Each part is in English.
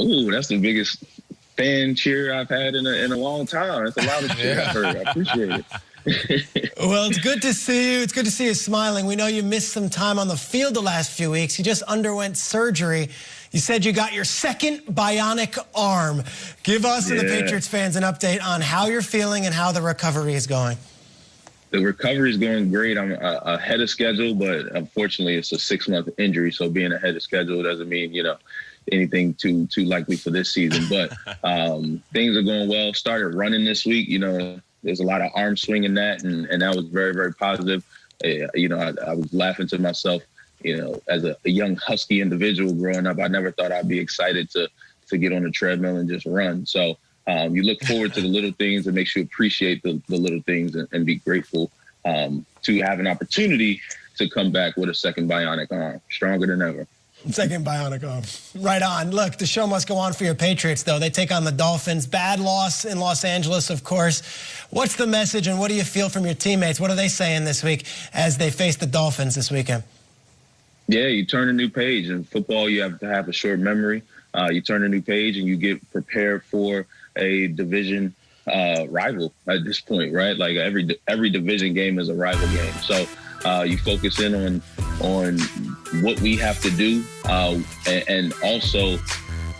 Oh, that's the biggest fan cheer I've had in a long time. That's a lot of cheer I've heard. I appreciate it. Well, it's good to see you. It's good to see you smiling. We know you missed some time on the field the last few weeks. You just underwent surgery. You said you got your second bionic arm. Give us and the Patriots fans an update on how you're feeling and how the recovery is going. The recovery is going great. I'm ahead of schedule, but unfortunately it's a 6-month injury. So being ahead of schedule doesn't mean, anything too likely for this season. But things are going well. Started running this week. There's a lot of arm swing in that, and that was very, very positive. I was laughing to myself, as a young husky individual growing up, I never thought I'd be excited to get on the treadmill and just run. So you look forward to the little things. It makes you appreciate the little things and be grateful to have an opportunity to come back with a second bionic arm, stronger than ever. Second bionic arm. Right on. Look, the show must go on for your Patriots, though. They take on the Dolphins. Bad loss in Los Angeles, of course. What's the message and what do you feel from your teammates? What are they saying this week as they face the Dolphins this weekend? Yeah, you turn a new page. In football, you have to have a short memory. You turn a new page and you get prepared for a division rival at this point, right? Like every division game is a rival game. So you focus in on what we have to do, and also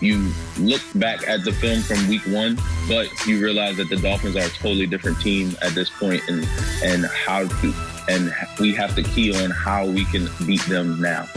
you look back at the film from week 1, but you realize that the Dolphins are a totally different team at this point, and we have to key on how we can beat them now.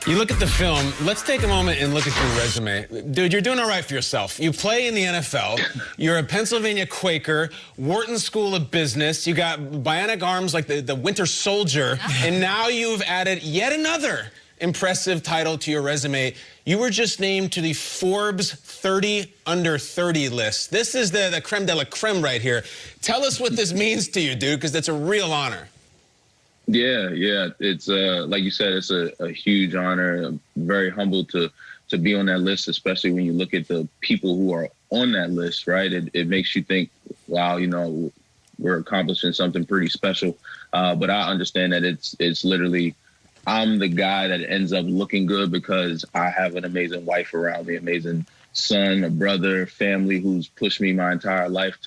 You look at the film, let's take a moment and look at your resume. Dude, you're doing all right for yourself. You play in the NFL. You're a Pennsylvania Quaker, Wharton School of Business. You got bionic arms like the Winter Soldier. And now you've added yet another impressive title to your resume. You were just named to the Forbes 30 under 30 list. This is the creme de la creme right here. Tell us what this means to you, dude, because it's a real honor. Yeah. It's like you said, it's a huge honor. I'm very humbled to be on that list, especially when you look at the people who are on that list, right? It makes you think, wow, we're accomplishing something pretty special. But I understand that it's literally, I'm the guy that ends up looking good because I have an amazing wife around me, amazing son, a brother, family who's pushed me my entire life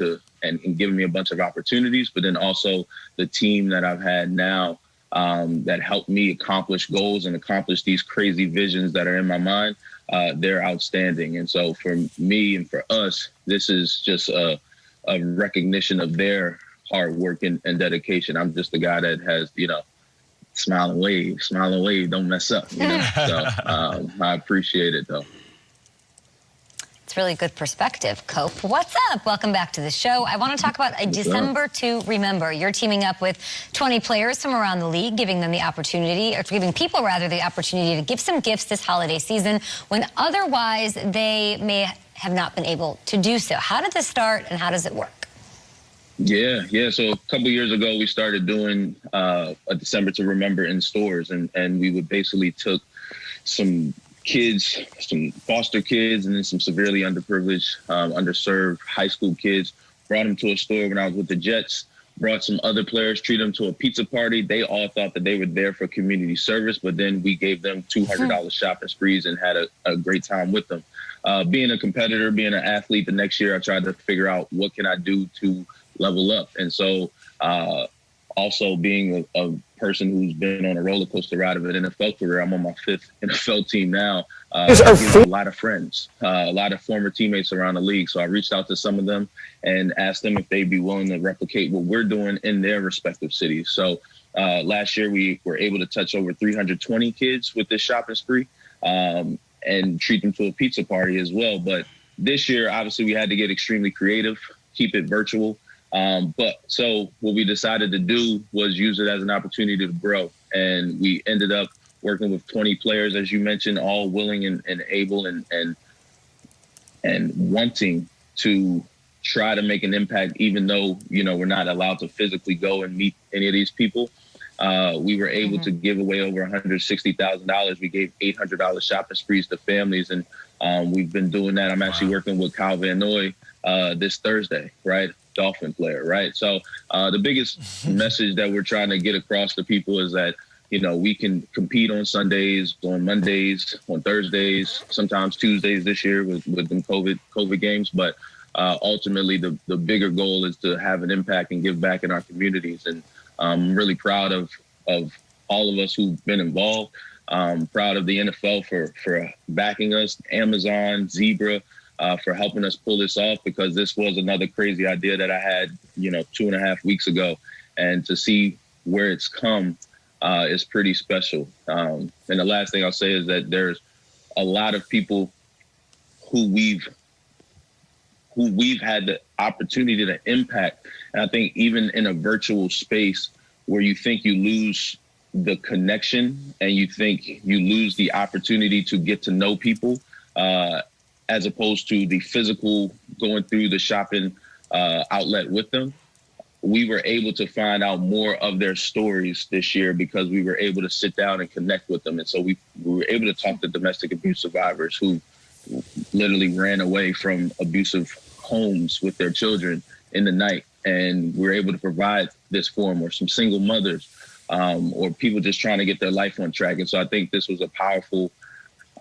and given me a bunch of opportunities, but then also the team that I've had now that helped me accomplish goals and accomplish these crazy visions that are in my mind. They're outstanding. And so for me and for us, this is just a recognition of their hard work and dedication. I'm just the guy that has, smile and wave, don't mess up. So I appreciate it, though. It's really good perspective. Cope, what's up? Welcome back to the show. I want to talk about a December to Remember. You're teaming up with 20 players from around the league, giving them the opportunity, or giving people rather the opportunity to give some gifts this holiday season when otherwise they may have not been able to do so. How did this start and how does it work? Yeah. So a couple years ago, we started doing a December to Remember in stores, and we would basically took some kids, some foster kids, and then some severely underprivileged, underserved high school kids, brought them to a store when I was with the Jets, brought some other players, treated them to a pizza party. They all thought that they were there for community service, but then we gave them $200 shopping sprees and had a great time with them. Being a competitor, being an athlete, the next year I tried to figure out what can I do to level up. And so also being a person who's been on a roller coaster ride of an NFL career, I'm on my 5th NFL team now. I have a lot of friends, a lot of former teammates around the league. So I reached out to some of them and asked them if they'd be willing to replicate what we're doing in their respective cities. So last year we were able to touch over 320 kids with this shopping spree and treat them to a pizza party as well. But this year, obviously, we had to get extremely creative, keep it virtual. But so what we decided to do was use it as an opportunity to grow. And we ended up working with 20 players, as you mentioned, all willing and able and wanting to try to make an impact, even though, we're not allowed to physically go and meet any of these people. We were able to give away over $160,000. We gave $800 shopping sprees to families. And we've been doing that. I'm actually working with Kyle Van Noy this Thursday, right? Dolphin player, right? So the biggest message that we're trying to get across to people is that, we can compete on Sundays, on Mondays, on Thursdays, sometimes Tuesdays this year with them COVID games. But ultimately, the bigger goal is to have an impact and give back in our communities. And I'm really proud of all of us who've been involved. Proud of the NFL for backing us, Amazon, Zebra, for helping us pull this off, because this was another crazy idea that I had, 2.5 weeks ago. And to see where it's come is pretty special. And the last thing I'll say is that there's a lot of people who we've had the opportunity to impact. And I think even in a virtual space where you think you lose the connection and you think you lose the opportunity to get to know people, as opposed to the physical going through the shopping outlet with them, we were able to find out more of their stories this year because we were able to sit down and connect with them. And so we were able to talk to domestic abuse survivors who literally ran away from abusive homes with their children in the night. And we were able to provide this for them, or some single mothers, or people just trying to get their life on track. And so I think this was a powerful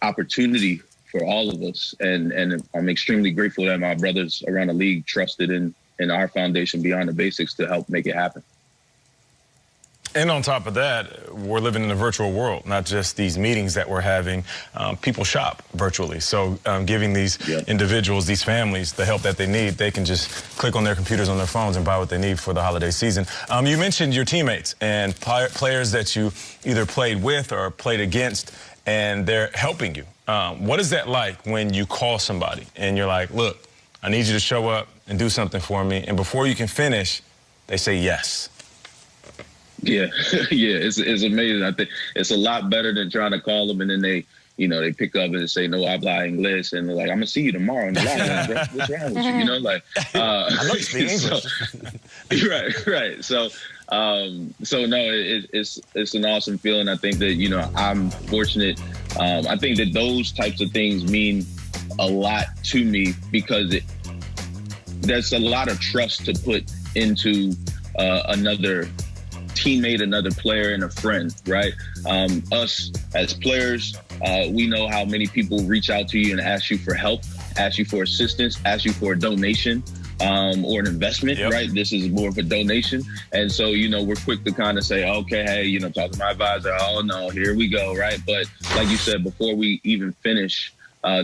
opportunity for all of us. And I'm extremely grateful that my brothers around the league trusted in our foundation Beyond the Basics to help make it happen. And on top of that, we're living in a virtual world, not just these meetings that we're having. People shop virtually. So giving these individuals, these families, the help that they need, they can just click on their computers on their phones and buy what they need for the holiday season. You mentioned your teammates and players that you either played with or played against, and they're helping you. What is that like when you call somebody and you're like, look, I need you to show up and do something for me, and before you can finish, they say yes? Yeah, it's amazing. I think it's a lot better than trying to call them and then they pick up and say, no habla inglés, and they're like, I'm gonna see you tomorrow in the line, bro. What's wrong with you? I know you speak English. Right. So no, it's an awesome feeling. I think that, I'm fortunate. I think that those types of things mean a lot to me because there's a lot of trust to put into another teammate, another player, and a friend, right? Us as players, we know how many people reach out to you and ask you for help, ask you for assistance, ask you for a donation or an investment, right? This is more of a donation. And so, we're quick to kind of say, okay, hey, talk to my advisor. Oh, no, here we go, right? But like you said, before we even finish,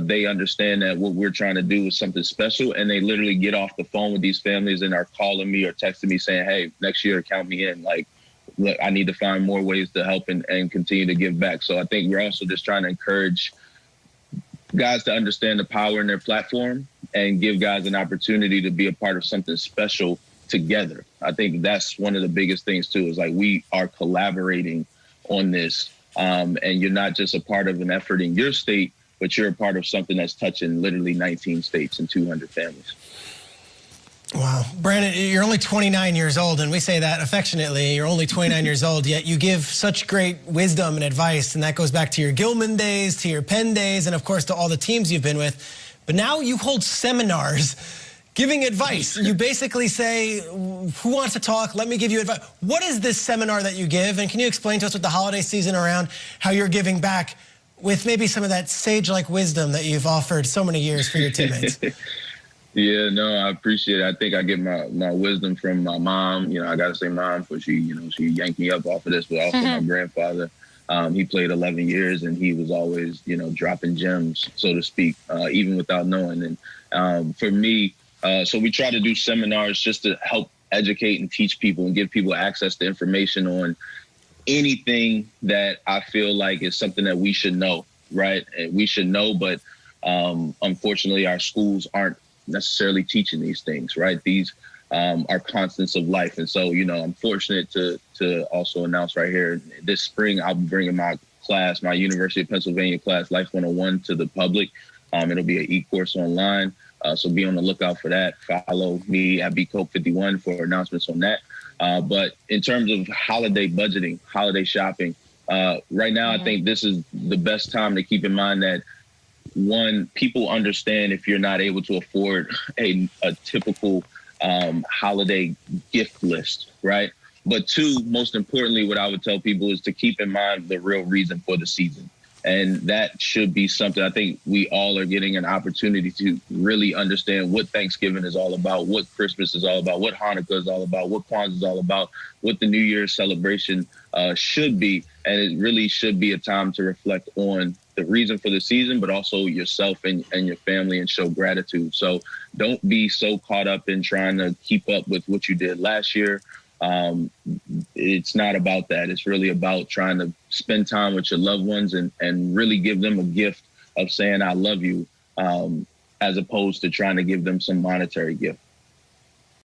they understand that what we're trying to do is something special, and they literally get off the phone with these families and are calling me or texting me saying, hey, next year, count me in. Like, look, I need to find more ways to help and continue to give back. So I think we're also just trying to encourage guys to understand the power in their platform and give guys an opportunity to be a part of something special together. I think that's one of the biggest things, too, is like we are collaborating on this. And you're not just a part of an effort in your state, but you're a part of something that's touching literally 19 states and 200 families. Wow. Brandon, you're only 29 years old, and we say that affectionately. You're only 29 years old, yet you give such great wisdom and advice, and that goes back to your Gilman days, to your Penn days, and, of course, to all the teams you've been with. But now you hold seminars giving advice. You basically say, who wants to talk? Let me give you advice. What is this seminar that you give, and can you explain to us with the holiday season around how you're giving back with maybe some of that sage-like wisdom that you've offered so many years for your teammates? Yeah, no, I appreciate it. I think I get my wisdom from my mom. I got to say mom, for she yanked me up off of this, but also my grandfather. He played 11 years, and he was always, dropping gems, so to speak, even without knowing. And for me, so we try to do seminars just to help educate and teach people and give people access to information on anything that I feel like is something that we should know, right? And we should know, but unfortunately, our schools aren't necessarily teaching these things, right? These are constants of life. And so, I'm fortunate to also announce right here this spring, I'll be bringing my class, my University of Pennsylvania class, Life 101, to the public. It'll be an e-course online. So be on the lookout for that. Follow me at bcope51 for announcements on that. But in terms of holiday budgeting, holiday shopping, right now, I think this is the best time to keep in mind that, one, people understand if you're not able to afford a typical holiday gift list, right? But two, most importantly, what I would tell people is to keep in mind the real reason for the season. And that should be something I think we all are getting an opportunity to really understand what Thanksgiving is all about, what Christmas is all about, what Hanukkah is all about, what Kwanzaa is all about, what the New Year's celebration should be. And it really should be a time to reflect on the reason for the season, but also yourself and your family, and show gratitude. So don't be so caught up in trying to keep up with what you did last year. It's not about that. It's really about trying to spend time with your loved ones and really give them a gift of saying, I love you, as opposed to trying to give them some monetary gift.